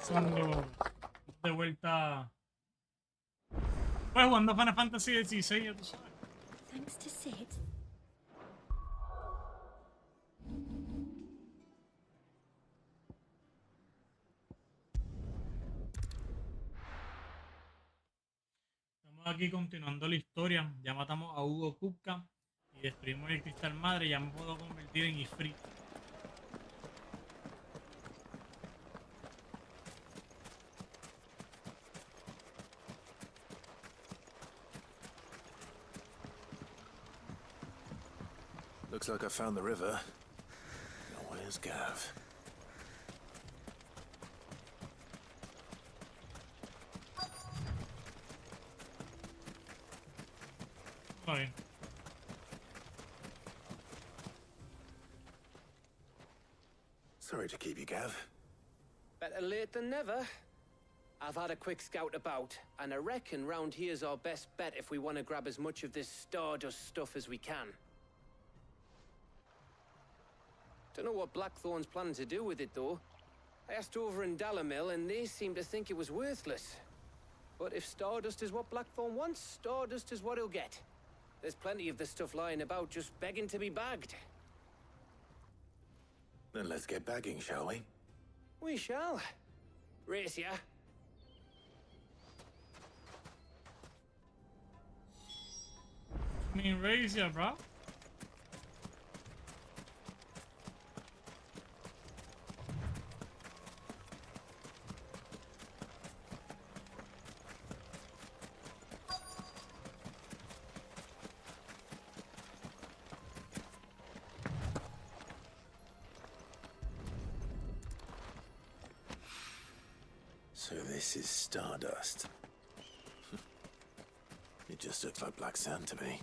Pasando de vuelta. Pues jugando Final Fantasy XVI, ya tú sabes. Thanks to Sid. Estamos aquí continuando la historia. Ya matamos a Hugo Kupka y destruimos el cristal madre. Ya me puedo convertir en Ifrit. Looks like I found the river. Now where's Gav? Vale. Sorry to keep you, Gav. Better late than never. I've had a quick scout about, and I reckon round here's our best bet if we want to grab as much of this Stardust stuff as we can. Don't know what Blackthorn's planning to do with it, though. I asked over in Dalamil, and they seem to think it was worthless. But if Stardust is what Blackthorn wants, Stardust is what he'll get. There's plenty of this stuff lying about, just begging to be bagged. Then let's get bagging, shall we? We shall. Race ya. I mean, raise ya, bro. So this is Stardust. It just looks like black sand to me.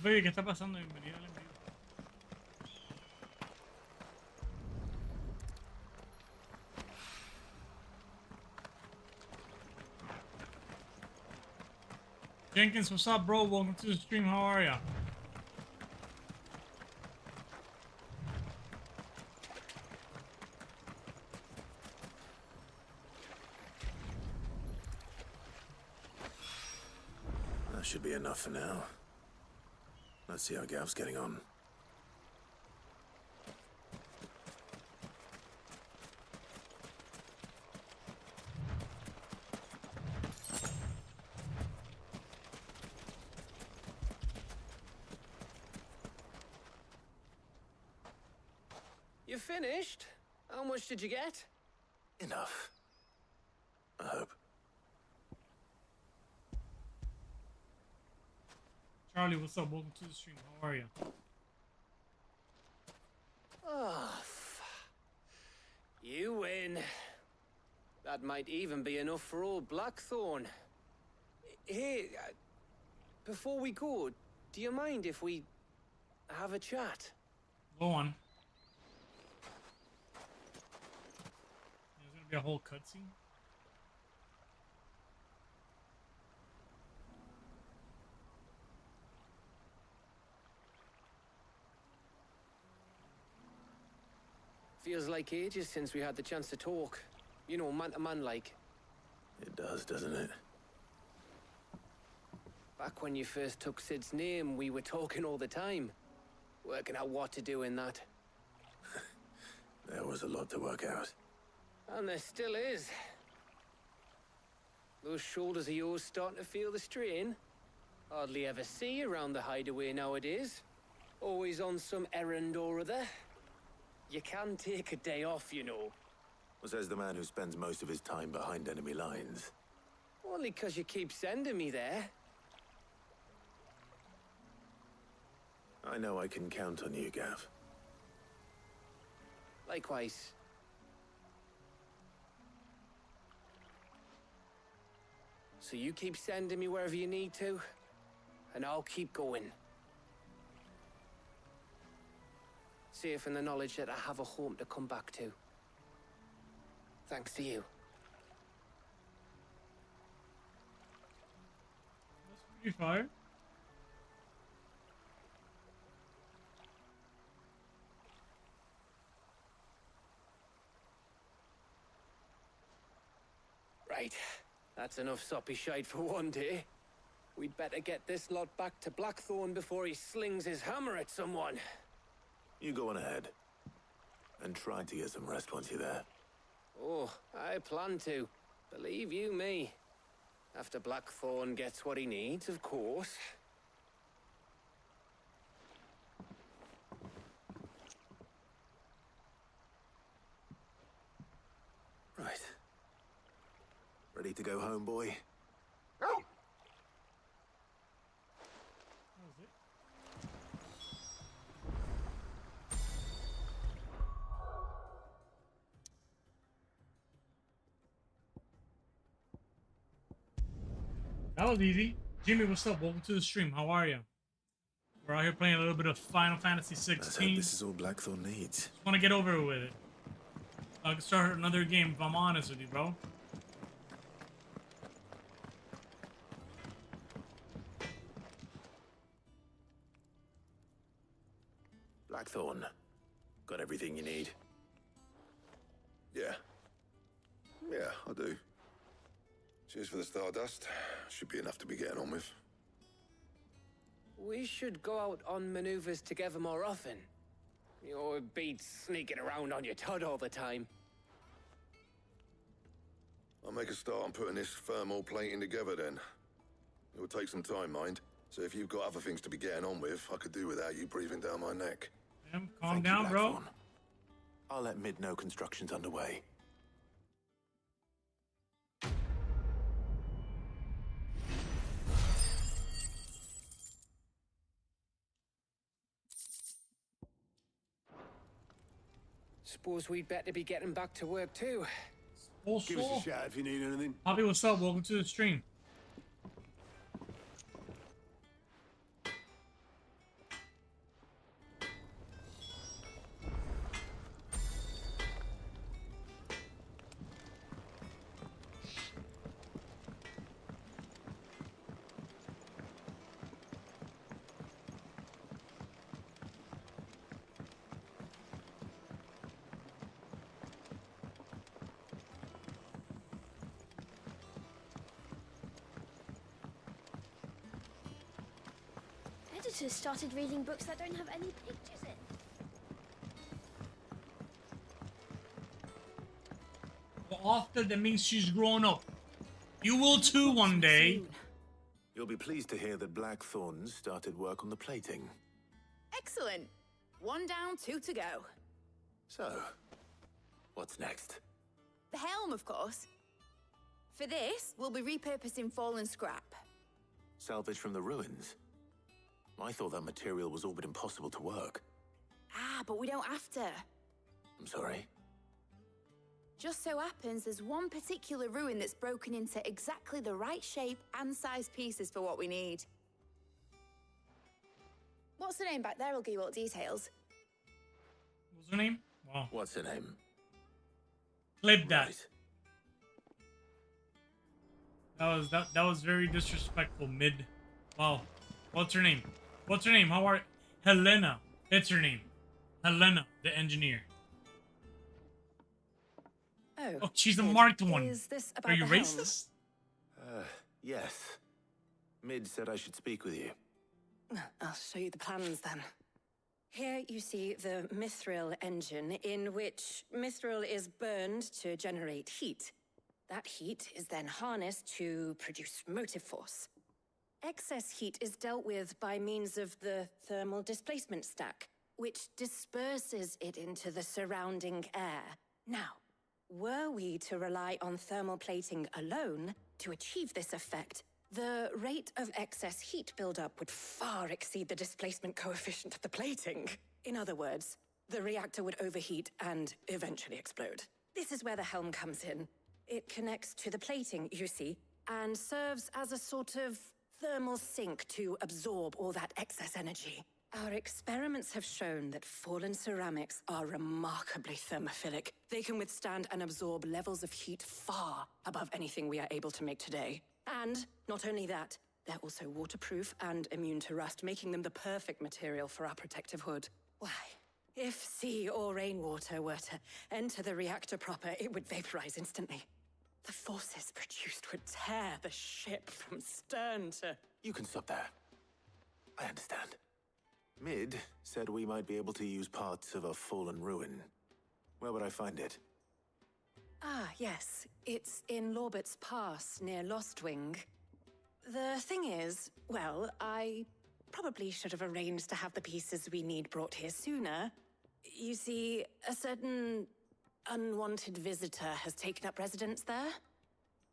Baby, ¿qué está pasando? Bienvenido al envío. Jenkins, what's up, bro? Welcome to the stream. How are ya? That should be enough for now. Let's see how Gav's getting on. You finished? How much did you get? Enough. I hope. Charlie, what's up? Welcome to the stream. How are you? Oh, you win. That might even be enough for old Blackthorn. Hey, before we go, do you mind if we have a chat? Go on. There's gonna be a whole cutscene. Feels like ages since we had the chance to talk. You know, man to man like. It does, doesn't it? Back when you first took Sid's name, we were talking all the time. Working out what to do in that. There was a lot to work out. And there still is. Those shoulders of yours starting to feel the strain. Hardly ever see you around the hideaway nowadays. Always on some errand or other. You can take a day off, you know. Says the man who spends most of his time behind enemy lines. Only 'cause you keep sending me there. I know I can count on you, Gav. Likewise. So you keep sending me wherever you need to, and I'll keep going. Safe in the knowledge that I have a home to come back to. Thanks to you. That's pretty fire. Right. That's enough soppy shite for one day. We'd better get this lot back to Blackthorn before he slings his hammer at someone. You go on ahead. And try to get some rest once you're there. Oh, I plan to. Believe you me. After Blackthorn gets what he needs, of course. Right. Ready to go home, boy? That was it. That was easy. Jimmy, what's up? Welcome to the stream. How are you? We're out here playing a little bit of Final Fantasy Let's hope 16. this is all Blackthorn needs. Just want to get over with it. I can start another game if I'm honest with you, bro. Blackthorn. Got everything you need? Yeah. Yeah, I do. Cheers for the Stardust. Should be enough to be getting on with. We should go out on maneuvers together more often. You're beat sneaking around on your Todd all the time. I'll make a start on putting this thermal plating together then. It will take some time, mind. So if you've got other things to be getting on with, I could do without you breathing down my neck. Calm Thank you, down, bro. Blackthorn. I'll let Mid know construction's underway. Suppose we'd better be getting back to work too. Give us a shout if you need anything. Poppy, what's up? Welcome to the stream. Editors started reading books that don't have any pictures in. Well, after that means she's grown up. You will too one day. You'll be pleased to hear that Blackthorn started work on the plating. Excellent. 1 down, 2 to go. So, what's next? The helm, of course. For this, we'll be repurposing fallen scrap. Salvage from the ruins? I thought that material was all but impossible to work. Ah, but we don't have to. I'm sorry. Just so happens there's one particular ruin that's broken into exactly the right shape and size pieces for what we need. What's the name back there? I'll give you all the details. What's her name? Wow. What's her name? Clip that. Right. That was very disrespectful, Mid. Wow. What's her name? What's her name? How are Helena? That's her name. Helena, the engineer. Oh, she's the marked one. Is this about Are you the helm? racist? Yes. Mid said I should speak with you. I'll show you the plans then. Here you see the mithril engine, in which mithril is burned to generate heat. That heat is then harnessed to produce motive force. Excess heat is dealt with by means of the thermal displacement stack, which disperses it into the surrounding air. Now, were we to rely on thermal plating alone to achieve this effect, The rate of excess heat buildup would far exceed the displacement coefficient of the plating. In other words, the reactor would overheat and eventually explode. This is where the helm comes in. It connects to the plating, you see, and serves as a sort of thermal sink to absorb all that excess energy. Our experiments have shown that fallen ceramics are remarkably thermophilic. They can withstand and absorb levels of heat far above anything we are able to make today. And not only that, they're also waterproof and immune to rust, making them the perfect material for our protective hood. Why, if sea or rainwater were to enter the reactor proper, it would vaporize instantly. The forces produced would tear the ship from stern to... You can stop there. I understand. Mid said we might be able to use parts of a fallen ruin. Where would I find it? Ah, yes. It's in Lorbert's Pass, near Lostwing. The thing is, well, I probably should have arranged to have the pieces we need brought here sooner. You see, a certain unwanted visitor has taken up residence there.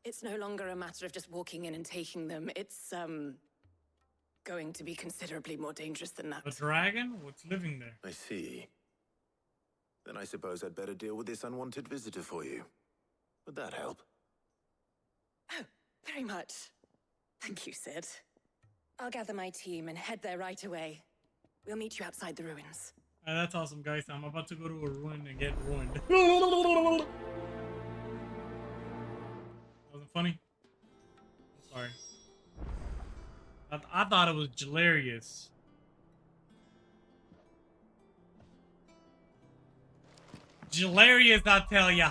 It's no longer a matter of just walking in and taking them. It's, going to be considerably more dangerous than that. A dragon? What's living there? I see. Then I suppose I'd better deal with this unwanted visitor for you. Would that help? Oh, very much. Thank you, Sid. I'll gather my team and head there right away. We'll meet you outside the ruins. That's awesome, guys. I'm about to go to a ruin and get ruined. Wasn't funny? Sorry. I thought it was hilarious. Hilarious, I tell ya.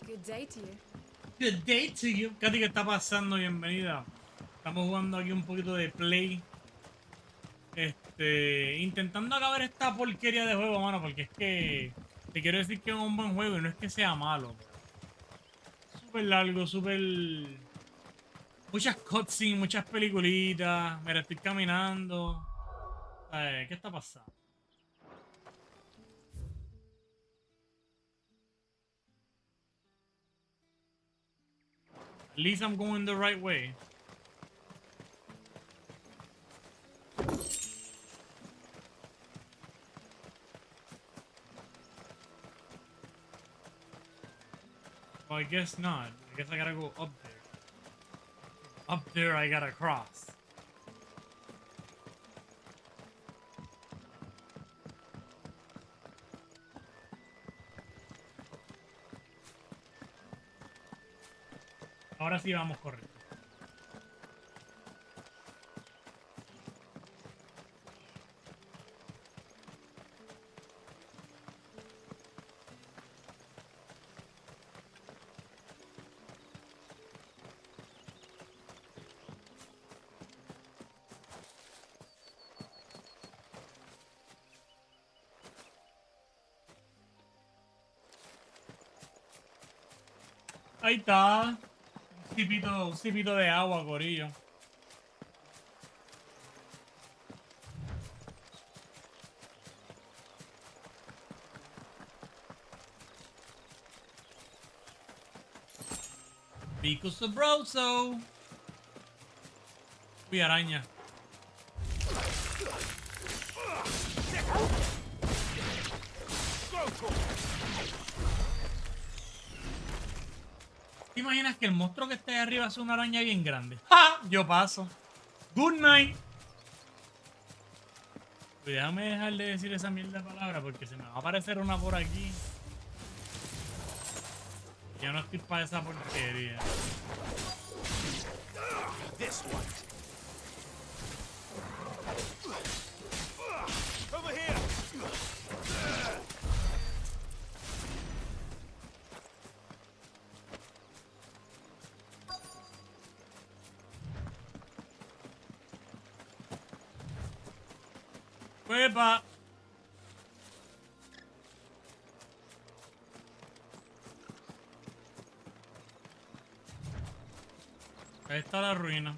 Good day to you. Good day to you. Katy, ¿qué está pasando? Bienvenida. Estamos jugando aquí un poquito de Play. Intentando acabar esta porquería de juego, mano, porque es que te quiero decir que es un buen juego y no es que sea malo. Súper largo, súper... Muchas cutscenes, muchas peliculitas. Mira, estoy caminando. ¿Qué está pasando? At least I'm going the right way. Well, I guess not. I guess I gotta go up there. Up there I gotta cross. Ahora sí vamos correcto. Ahí está. Un cipito de agua, corillo. Pico sabroso. Uy, araña. ¿Te imaginas que el monstruo que está ahí arriba es una araña bien grande? ¡Ja! Yo paso. Good night. Pues déjame dejar de decir esa mierda de palabra porque se me va a aparecer una por aquí. Yo no estoy para esa porquería. This one. Over here. ¡Huepa! Ahí está la ruina.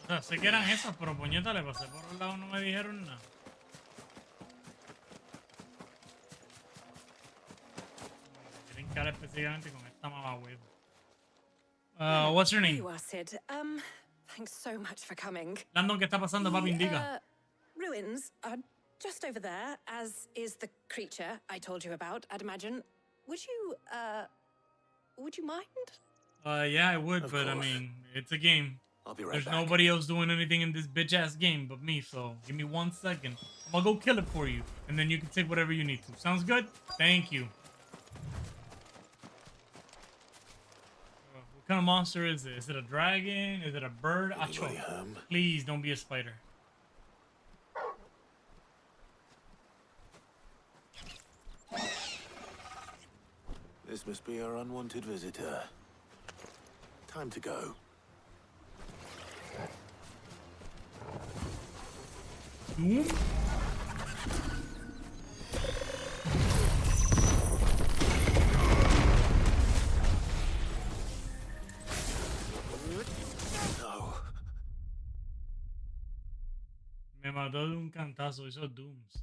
O sea, sé que eran esas, pero puñeta, le pasé por un lado, no me dijeron nada. Quieren quedar específicamente con esta mamá huevo. What's your There name? you are, Sid. Thanks so much for coming. Landon, ¿qué está pasando, papi? Indica. Ruins are just over there, as is the creature I told you about, I'd imagine. Would you mind? Yeah, I would, Of but I course. mean, it's a game. I'll be right There's back. nobody else doing anything in this bitch-ass game but me, so give me 1 second. I'm gonna go kill it for you, and then you can take whatever you need to. Sounds good? Thank you. What kind of monster is it? Is it a dragon? Is it a bird? Acho. Anybody home? Please don't be a spider. This must be our unwanted visitor. Time to go. Doom? No. Me mató de un cantazo. Hizo Doom, so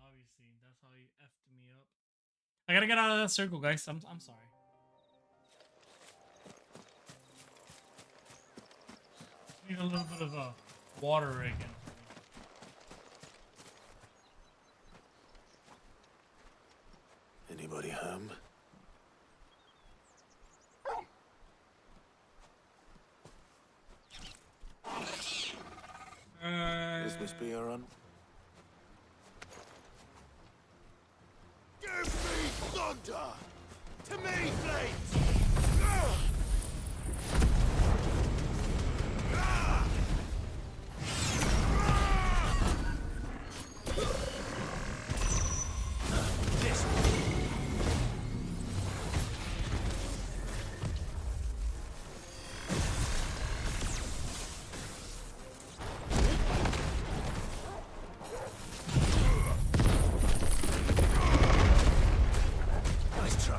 obviously that's how he effed me up. I gotta get out of that circle, guys. I'm sorry. Need a little bit of water again. Anybody home? This must be our un... Give me thunder! To me, blades! This nice try.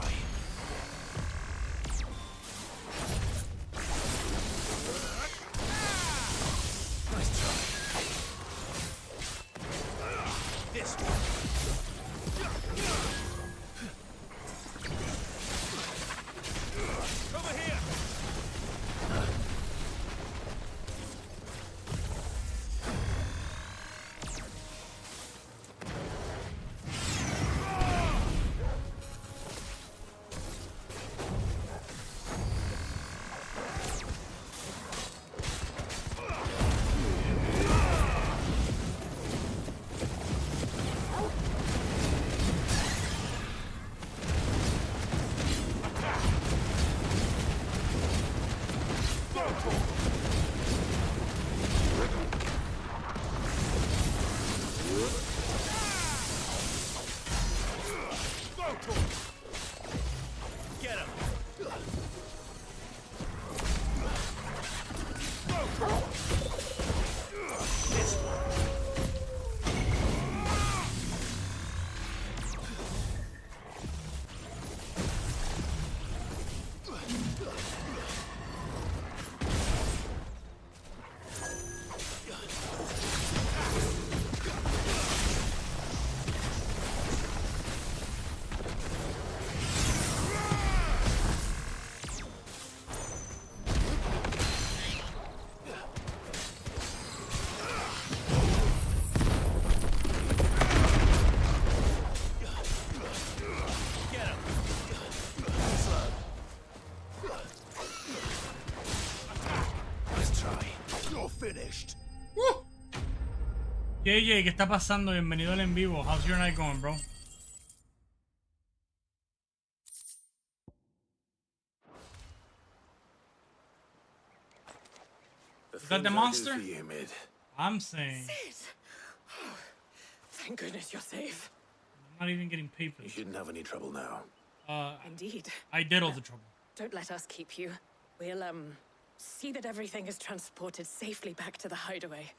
JJ, ¿qué está pasando? Bienvenido al en vivo. How's your night going, bro? The Is that the things I do monster? for you, Mid. I'm saying. Thank goodness you're safe. I'm not even getting paid for You this. shouldn't have any trouble now. Indeed. I did all the trouble. Don't let us keep you. We'll, see that everything is transported safely back to the hideaway.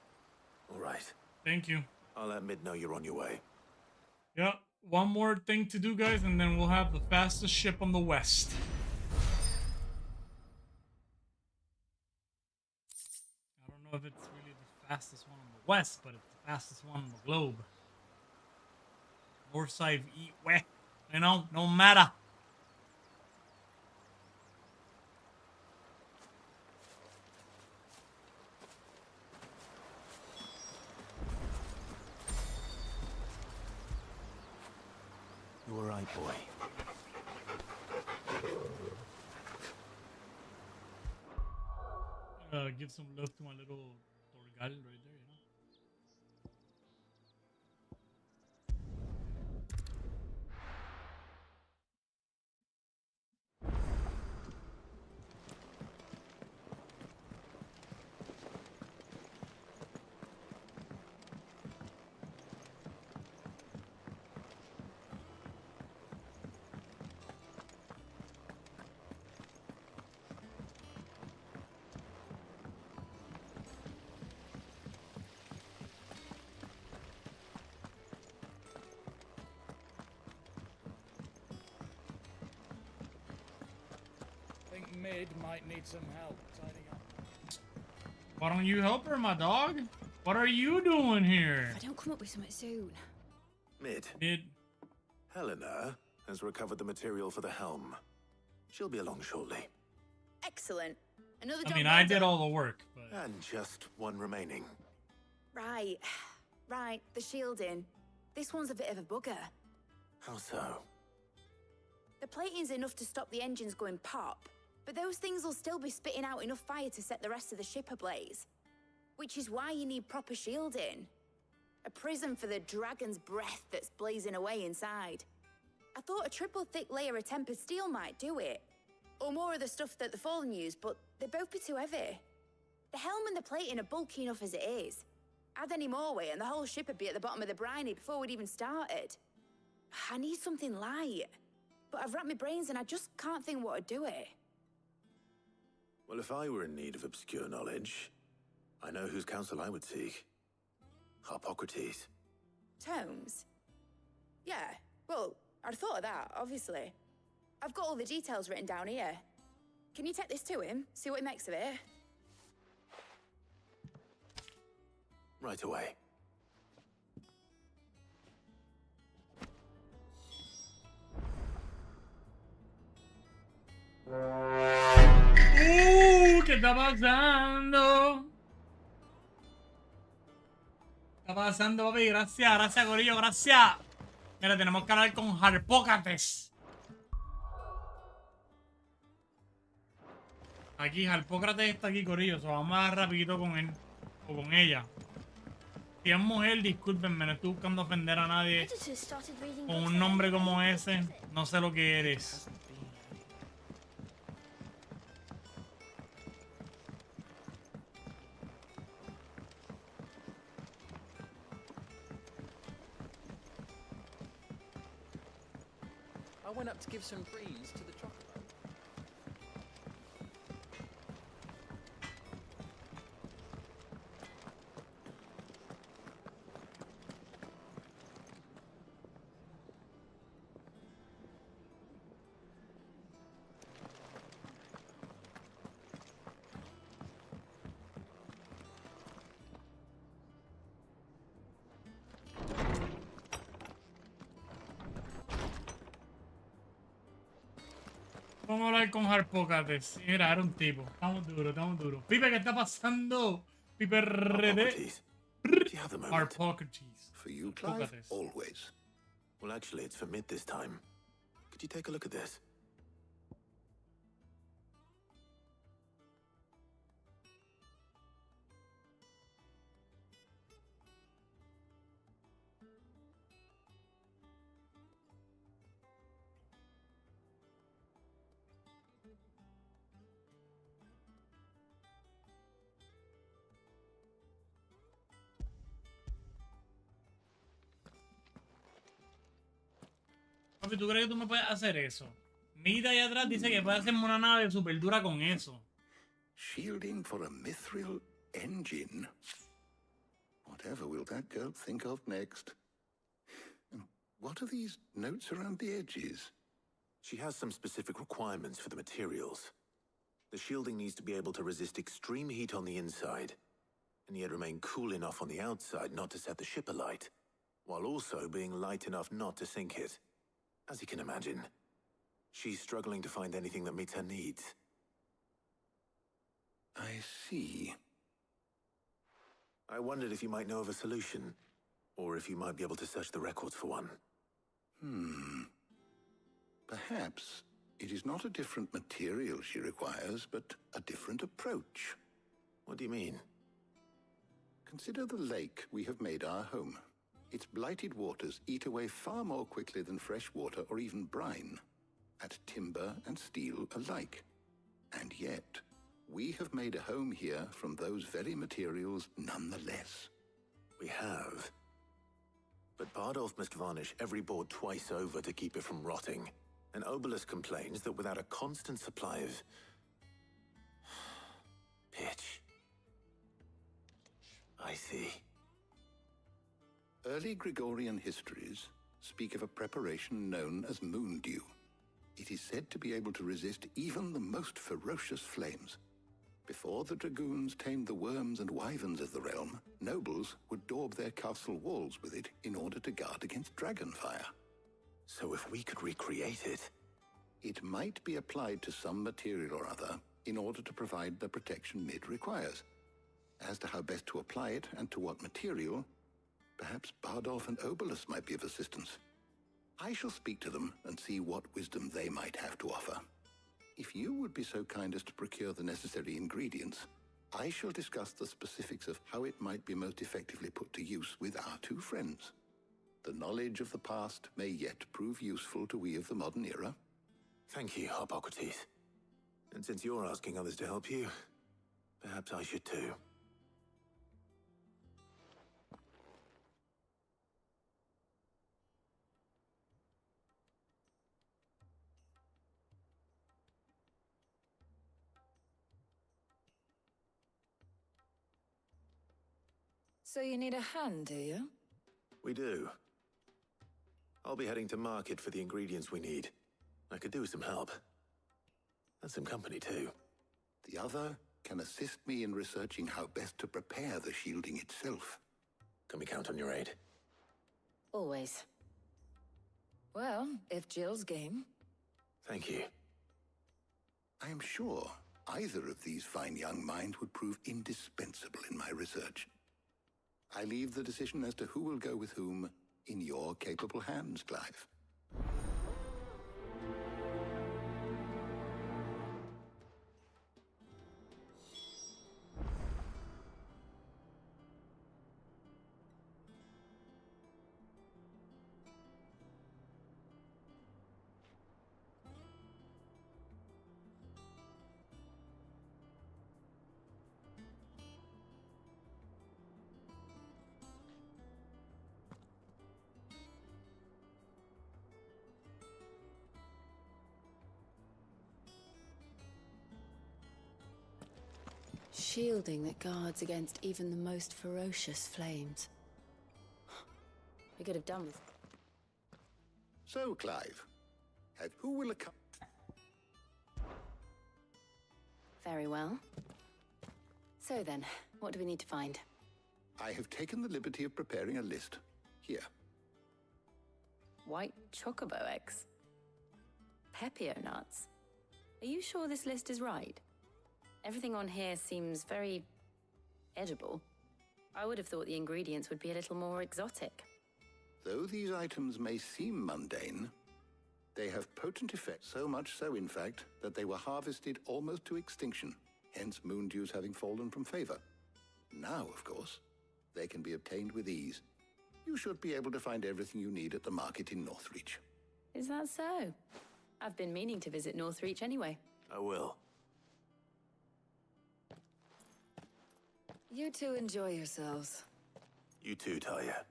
All right. Thank you. I'll let Mid know you're on your way. Yeah, one more thing to do, guys, and then we'll have the fastest ship on the west. I don't know if it's really the fastest one on the west, but it's the fastest one on the globe. North side, eat west. You know, no matter. You all right, boy? Give some love to my little Torgal right there, you know. I think Mid might need some help tidying up. Why don't you help her, my dog? What are you doing here? If I don't come up with something soon. Mid. Mid. Helena has recovered the material for the helm. She'll be along shortly. Excellent. Another I job mean, well I did done. all the work, but And just one remaining. Right. Right, the shielding. This one's a bit of a bugger. How so? The plating's enough to stop the engines going pop, but those things will still be spitting out enough fire to set the rest of the ship ablaze. Which is why you need proper shielding. A prism for the dragon's breath that's blazing away inside. I thought a triple thick layer of tempered steel might do it. Or more of the stuff that the Fallen use, but they'd both be too heavy. The helm and the plating are bulky enough as it is. Add any more weight and the whole ship would be at the bottom of the briny before we'd even started. I need something light. But I've racked my brains and I just can't think what would do it. Well, if I were in need of obscure knowledge, I know whose counsel I would seek. Harpocrates. Tomes? Yeah, well, I'd thought of that, obviously. I've got all the details written down here. Can you take this to him, see what he makes of it? Right away. ¿Qué está pasando? ¿Qué está pasando, papi? Gracias, gracias, Corillo, gracias. Mira, tenemos que hablar con Harpócrates. Aquí, Harpócrates está aquí, Corillo. So vamos a dar rapidito con él. O con ella. Si es mujer, discúlpenme, no estoy buscando ofender a nadie. Editors started reading Con books un that nombre don't have como any ese, pictures in. no sé lo que eres. I went up to give some greens to the chocolate. Vamos a hablar con Harpócrates. Mira, era un tipo. Estamos duros, estamos duros. Pipe, ¿qué está pasando? Pipe RD. Harpocrates. Do you have the moment? Harpócrates. For you, Clive? Harpócrates. Always. Well, actually, it's for Mid this time. Could you take a look at this? Papi, ¿tú crees que tú me puedes hacer eso? Mira ahí atrás dice que puede hacerme una nave súper dura con eso. Shielding for a mithril engine? Whatever will that girl think of next? And what are these notes around the edges? She has some specific requirements for the materials. The shielding needs to be able to resist extreme heat on the inside, and yet remain cool enough on the outside not to set the ship alight, while also being light enough not to sink it. As you can imagine, she's struggling to find anything that meets her needs. I see. I wondered if you might know of a solution, or if you might be able to search the records for one. Perhaps it is not a different material she requires, but a different approach. What do you mean? Consider the lake we have made our home. Its blighted waters eat away far more quickly than fresh water or even brine, at timber and steel alike. And yet, we have made a home here from those very materials nonetheless. We have. But Bardolph must varnish every board twice over to keep it from rotting. And Obelisk complains that without a constant supply of pitch. I see. Early Gregorian histories speak of a preparation known as moon dew. It is said to be able to resist even the most ferocious flames. Before the dragoons tamed the worms and wyverns of the realm, nobles would daub their castle walls with it in order to guard against dragonfire. So if we could recreate it... It might be applied to some material or other in order to provide the protection MID requires. As to how best to apply it and to what material, perhaps Bardolph and Obelisk might be of assistance. I shall speak to them and see what wisdom they might have to offer. If you would be so kind as to procure the necessary ingredients, I shall discuss the specifics of how it might be most effectively put to use with our two friends. The knowledge of the past may yet prove useful to we of the modern era. Thank you, Hippocrates. And since you're asking others to help you, perhaps I should too. So you need a hand, do you? We do. I'll be heading to market for the ingredients we need. I could do with some help. And some company, too. The other can assist me in researching how best to prepare the shielding itself. Can we count on your aid? Always. Well, if Jill's game. Thank you. I am sure either of these fine young minds would prove indispensable in my research. I leave the decision as to who will go with whom in your capable hands, Clive. Shielding that guards against even the most ferocious flames. We could have done with... So, Clive, who will accompany... Very well. So then, what do we need to find? I have taken the liberty of preparing a list. Here. White chocobo eggs. Pepio nuts. Are you sure this list is right? Everything on here seems very edible. I would have thought the ingredients would be a little more exotic. Though these items may seem mundane, they have potent effects, so much so, in fact, that they were harvested almost to extinction, hence moon dews having fallen from favor. Now, of course, they can be obtained with ease. You should be able to find everything you need at the market in Northreach. Is that so? I've been meaning to visit Northreach anyway. I will. You two enjoy yourselves. You too, Talia.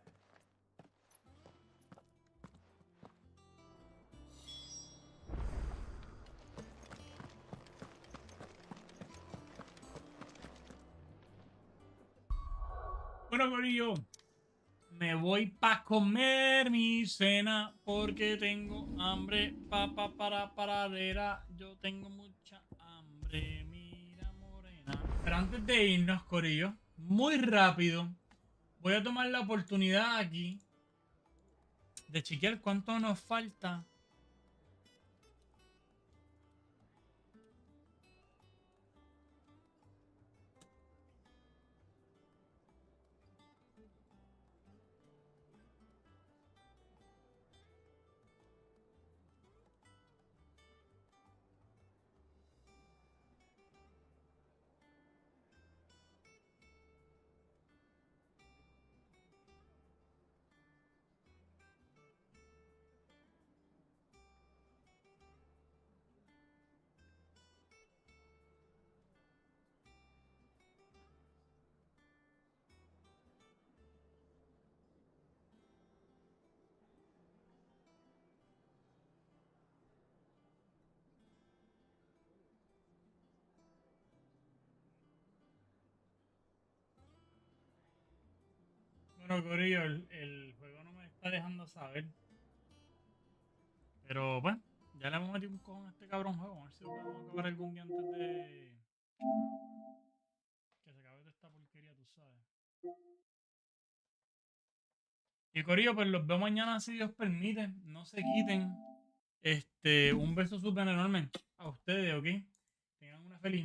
Bueno, corillo, me voy pa' comer mi cena porque tengo hambre, paradera. Yo tengo mucha hambre, mira morena. Pero antes de irnos, corillo, muy rápido, voy a tomar la oportunidad aquí de chequear cuánto nos falta. Bueno, corillo, el juego no me está dejando saber. Pero bueno, ya le hemos metido un cojón a este cabrón juego. A ver si lo podemos acabar algún día antes de que se acabe toda esta porquería, tú sabes. Y corillo, pues los veo mañana si Dios permite. No se quiten. Un beso súper enorme a ustedes, ¿ok? Tengan una feliz noche.